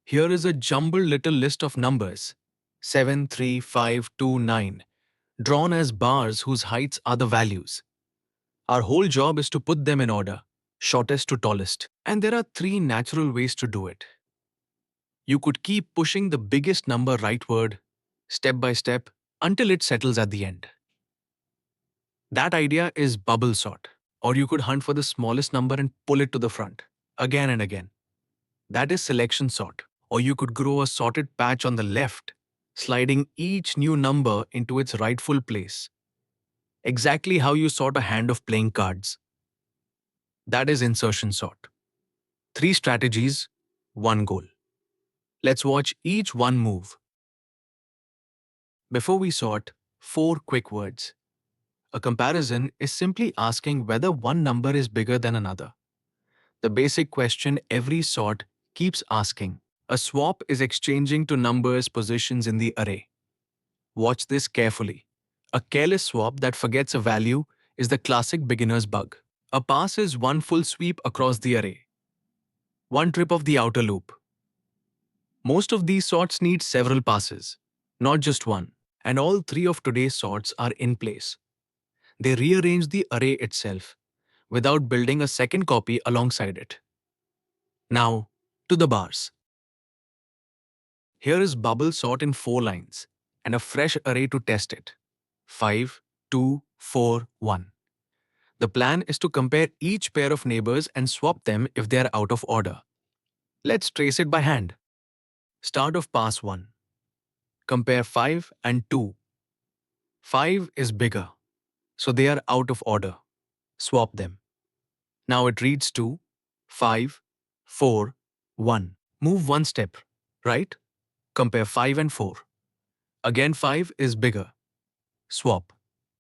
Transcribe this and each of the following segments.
Here is a jumbled little list of numbers 7, 3, 5, 2, 9, drawn as bars whose heights are the values. Our whole job is to put them in order, shortest to tallest. And there are three natural ways to do it. You could keep pushing the biggest number rightward, step by step, until it settles at the end. That idea is bubble sort. Or you could hunt for the smallest number and pull it to the front, again and again. That is selection sort. Or you could grow a sorted patch on the left, sliding each new number into its rightful place. Exactly how you sort a hand of playing cards. That is insertion sort. Three strategies, one goal. Let's watch each one move. Before we sort, four quick words. A comparison is simply asking whether one number is bigger than another. The basic question every sort keeps asking. A swap is exchanging two numbers' positions in the array. Watch this carefully. A careless swap that forgets a value is the classic beginner's bug. A pass is one full sweep across the array. One trip of the outer loop. Most of these sorts need several passes, not just one. And all three of today's sorts are in place. They rearrange the array itself without building a second copy alongside it. Now, to the bars. Here is bubble sort in 4 lines and a fresh array to test it. 5, 2, 4, 1. The plan is to compare each pair of neighbors and swap them if they are out of order. Let's trace it by hand. Start of pass 1. Compare 5 and 2. 5 is bigger, so they are out of order. Swap them. Now it reads 2, 5, 4, 1. Move one step, right? Compare 5 and 4. Again 5 is bigger. Swap.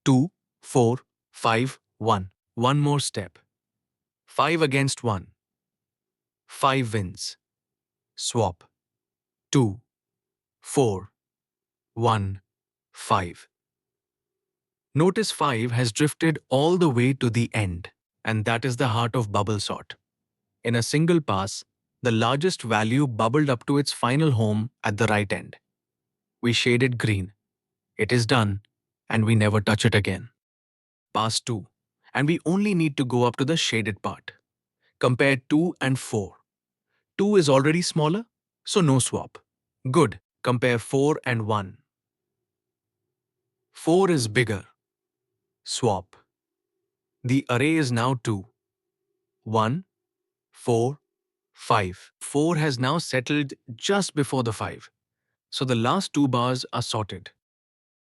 2, 4, 5, 1. One more step. 5 against 1. 5 wins. Swap. 2, 4, 1, 5. Notice 5 has drifted all the way to the end, and that is the heart of bubble sort. In a single pass, the largest value bubbled up to its final home at the right end. We shade it green. It is done, and we never touch it again. Pass 2, and we only need to go up to the shaded part. Compare 2 and 4. 2 is already smaller, so no swap. Good. Compare 4 and 1. 4 is bigger. Swap. The array is now 2. 1, 4, 5. 4 has now settled just before the 5. So the last two bars are sorted.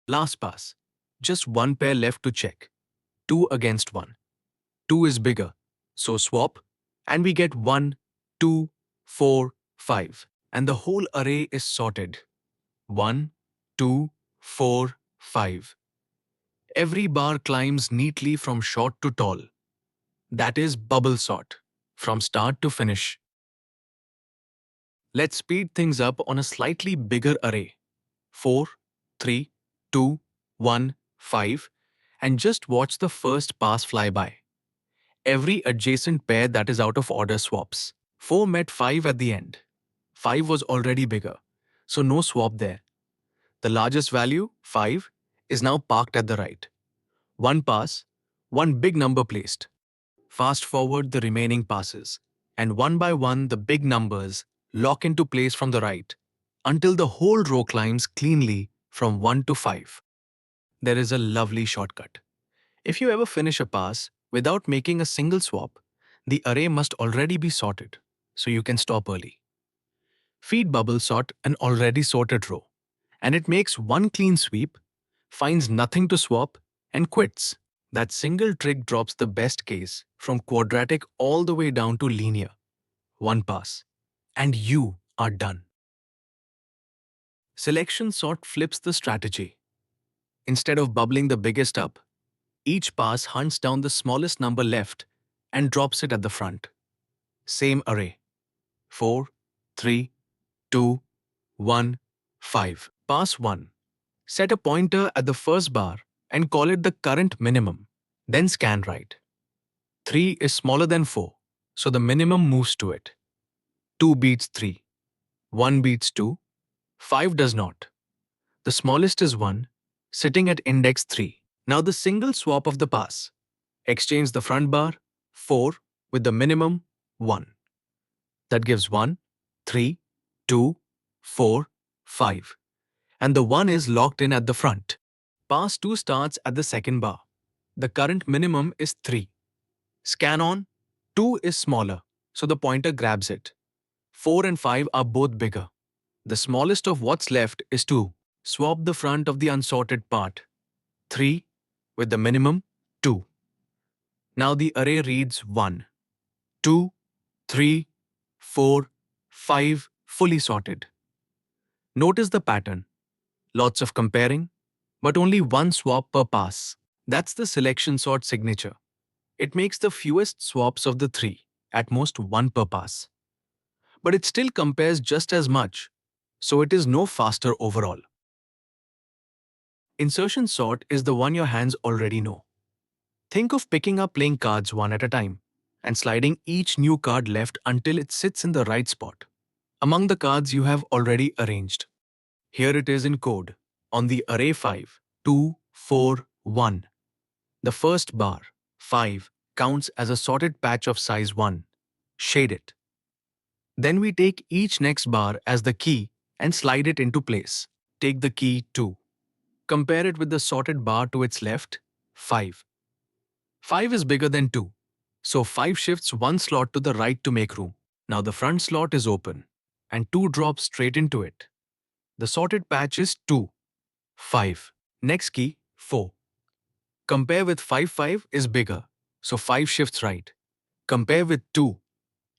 Last pass. Just one pair left to check. 2 against 1. 2 is bigger. So swap, and we get 1, 2, 4, 5. And the whole array is sorted. 1, 2, 4, 5. Every bar climbs neatly from short to tall. That is bubble sort, from start to finish. Let's speed things up on a slightly bigger array. 4, 3, 2, 1, 5. And just watch the first pass fly by. Every adjacent pair that is out of order swaps. 4 met 5 at the end. 5 was already bigger, so no swap there. The largest value, 5, is now parked at the right. One pass, one big number placed. Fast forward the remaining passes, and one by one the big numbers lock into place from the right, until the whole row climbs cleanly from 1 to 5. There is a lovely shortcut. If you ever finish a pass without making a single swap, the array must already be sorted, so you can stop early. Feed bubble sort an already sorted row, and it makes one clean sweep, finds nothing to swap, and quits. That single trick drops the best case from quadratic all the way down to linear. One pass, and you are done. Selection sort flips the strategy. Instead of bubbling the biggest up, each pass hunts down the smallest number left and drops it at the front. Same array. 4, 3, 2, 1, 5. Pass 1. Set a pointer at the first bar and call it the current minimum. Then scan right. 3 is smaller than 4, so the minimum moves to it. 2 beats 3. 1 beats 2, 5 does not. The smallest is 1, sitting at index 3. Now the single swap of the pass. Exchange the front bar, 4, with the minimum, 1. That gives 1, 3, 2, 4, 5. And the 1 is locked in at the front. Pass 2 starts at the second bar. The current minimum is 3. Scan on, 2 is smaller, so the pointer grabs it. 4 and 5 are both bigger. The smallest of what's left is 2. Swap the front of the unsorted part. 3 with the minimum 2. Now the array reads 1, 2, 3, 4, 5 fully sorted. Notice the pattern. Lots of comparing, but only one swap per pass. That's the selection sort signature. It makes the fewest swaps of the 3, at most 1 per pass. But it still compares just as much, so it is no faster overall. Insertion sort is the one your hands already know. Think of picking up playing cards one at a time and sliding each new card left until it sits in the right spot among the cards you have already arranged. Here it is in code on the array 5, 2, 4, 1. The first bar, 5, counts as a sorted patch of size 1. Shade it. Then we take each next bar as the key and slide it into place. Take the key 2. Compare it with the sorted bar to its left, 5. 5 is bigger than 2, so 5 shifts one slot to the right to make room. Now the front slot is open, and 2 drops straight into it. The sorted patch is 2, 5. Next key, 4. Compare with 5, 5 is bigger, so 5 shifts right. Compare with 2,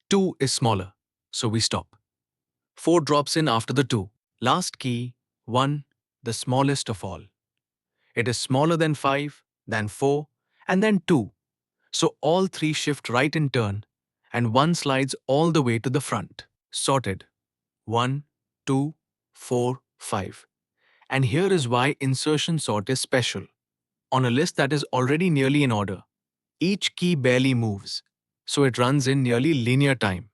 2 is smaller, so we stop. 4 drops in after the 2. Last key, 1, the smallest of all. It is smaller than 5, than 4, and then 2. So all 3 shift right in turn, and 1 slides all the way to the front. Sorted. 1, 2, 4, 5. And here is why insertion sort is special. On a list that is already nearly in order, each key barely moves, so it runs in nearly linear time.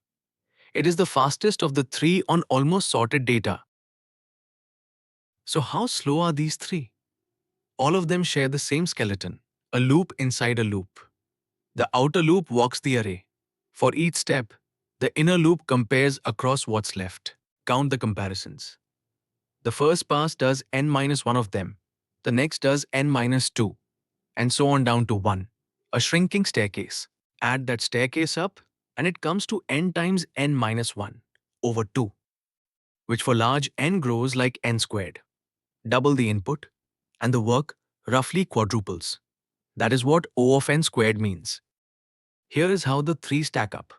It is the fastest of the 3 on almost sorted data. So how slow are these 3? All of them share the same skeleton, a loop inside a loop. The outer loop walks the array. For each step, the inner loop compares across what's left. Count the comparisons. The first pass does n-1 of them, the next does n-2, and so on down to 1. A shrinking staircase. Add that staircase up, and it comes to n times n-1 over 2, which for large n grows like n squared. Double the input, and the work roughly quadruples. That is what O of n squared means. Here is how the 3 stack up.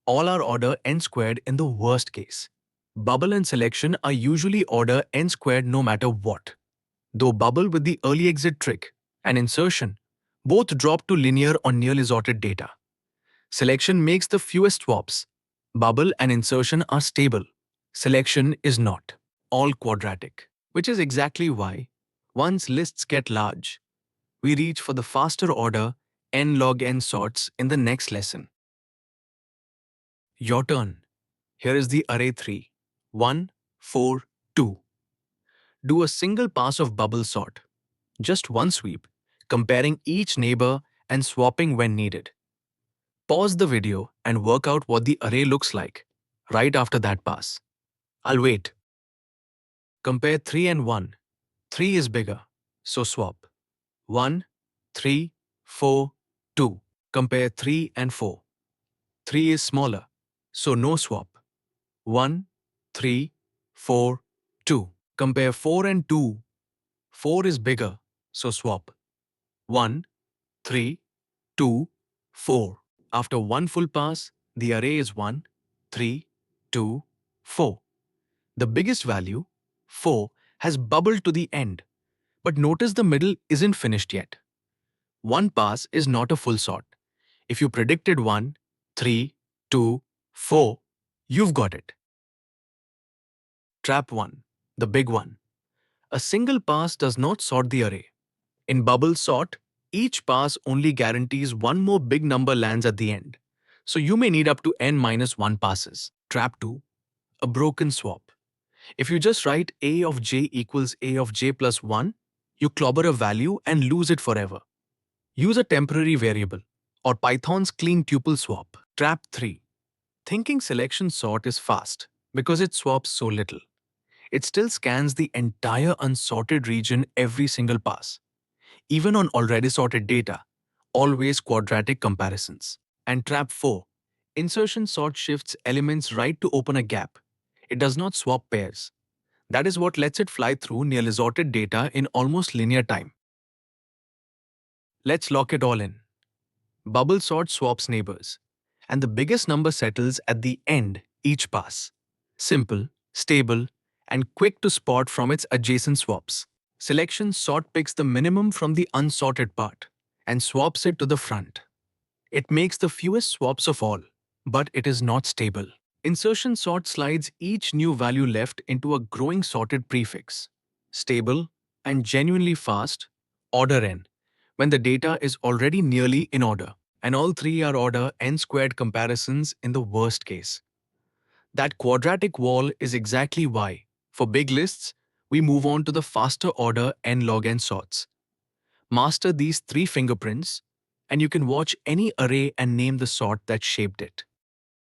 All are order n squared in the worst case. Bubble and selection are usually order n squared no matter what. Though bubble with the early exit trick and insertion both drop to linear on nearly sorted data. Selection makes the fewest swaps. Bubble and insertion are stable. Selection is not. All quadratic. Which is exactly why, once lists get large, we reach for the faster order n log n sorts in the next lesson. Your turn. Here is the array 3, 1, 4, 2. Do a single pass of bubble sort. Just one sweep, comparing each neighbor and swapping when needed. Pause the video and work out what the array looks like right after that pass. I'll wait. Compare 3 and 1. 3 is bigger, so swap. 1, 3, 4, 2. Compare 3 and 4. 3 is smaller, so no swap. 1, 3, 4, 2. Compare 4 and 2. 4 is bigger, so swap. 1, 3, 2, 4. After one full pass, the array is 1, 3, 2, 4. The biggest value, 4, has bubbled to the end. But notice the middle isn't finished yet. One pass is not a full sort. If you predicted 1, 3, 2, 4, you've got it. Trap 1, the big one. A single pass does not sort the array. In bubble sort, each pass only guarantees one more big number lands at the end. So you may need up to n-1 passes. Trap 2. a broken swap. If you just write a of j equals a of j plus 1, you clobber a value and lose it forever. Use a temporary variable or Python's clean tuple swap. Trap 3. Thinking selection sort is fast because it swaps so little. It still scans the entire unsorted region every single pass. Even on already sorted data, always quadratic comparisons. And trap 4. Insertion sort shifts elements right to open a gap. It does not swap pairs. That is what lets it fly through nearly sorted data in almost linear time. Let's lock it all in. Bubble sort swaps neighbors, and the biggest number settles at the end each pass. Simple, stable, and quick to spot from its adjacent swaps. Selection sort picks the minimum from the unsorted part and swaps it to the front. It makes the fewest swaps of all, but it is not stable. Insertion sort slides each new value left into a growing sorted prefix. Stable and genuinely fast, order n, when the data is already nearly in order. And all three are order n-squared comparisons in the worst case. That quadratic wall is exactly why, for big lists, we move on to the faster order n log n sorts. Master these three fingerprints, and you can watch any array and name the sort that shaped it.